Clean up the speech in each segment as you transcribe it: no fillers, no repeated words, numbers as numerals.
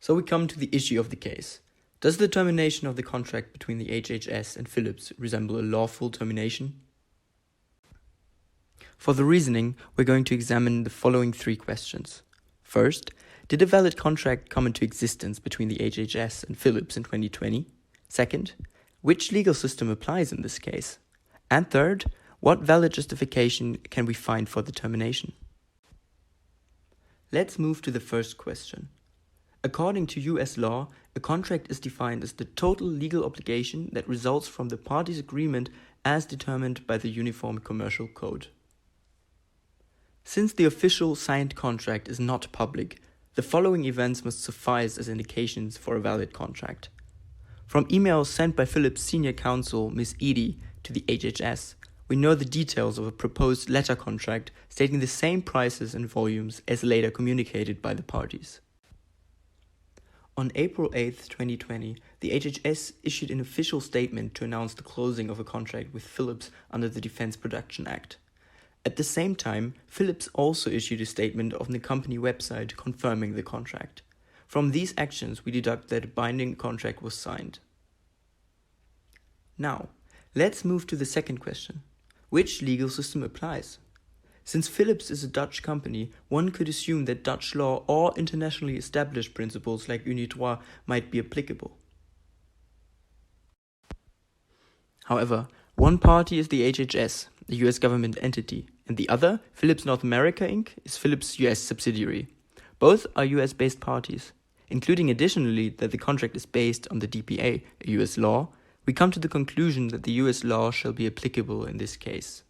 So we come to the issue of the case. Does the termination of the contract between the HHS and Philips resemble a lawful termination? For the reasoning, we're going to examine the following three questions. First, did a valid contract come into existence between the HHS and Philips in 2020? Second, which legal system applies in this case? And third, what valid justification can we find for the termination? Let's move to the first question. According to US law, a contract is defined as the total legal obligation that results from the parties' agreement as determined by the Uniform Commercial Code. Since the official signed contract is not public, the following events must suffice as indications for a valid contract. From emails sent by Philips' senior counsel, Ms. Edie, to the HHS, we know the details of a proposed letter contract stating the same prices and volumes as later communicated by the parties. On April 8, 2020, the HHS issued an official statement to announce the closing of a contract with Philips under the Defense Production Act. At the same time, Philips also issued a statement on the company website confirming the contract. From these actions, we deduct that a binding contract was signed. Now, let's move to the second question. Which legal system applies? Since Philips is a Dutch company, one could assume that Dutch law or internationally established principles like UNIDROIT might be applicable. However, one party is the HHS, the US government entity, and the other, Philips North America Inc., is Philips' US subsidiary. Both are US-based parties. Including additionally that the contract is based on the DPA, a US law, we come to the conclusion that the US law shall be applicable in this case.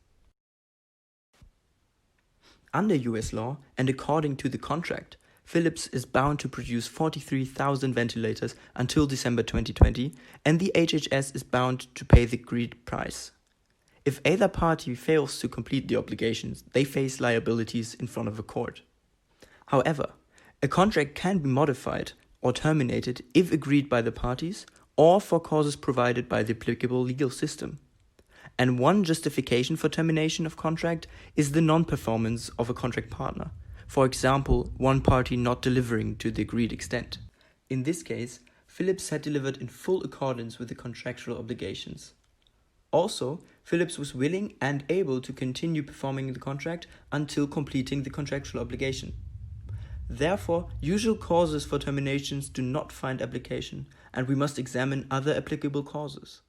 Under US law, and according to the contract, Philips is bound to produce 43,000 ventilators until December 2020, and the HHS is bound to pay the agreed price. If either party fails to complete the obligations, they face liabilities in front of a court. However, a contract can be modified or terminated if agreed by the parties or for causes provided by the applicable legal system. And one justification for termination of contract is the non-performance of a contract partner. For example, one party not delivering to the agreed extent. In this case, Philips had delivered in full accordance with the contractual obligations. Also, Philips was willing and able to continue performing the contract until completing the contractual obligation. Therefore, usual causes for terminations do not find application, and we must examine other applicable causes.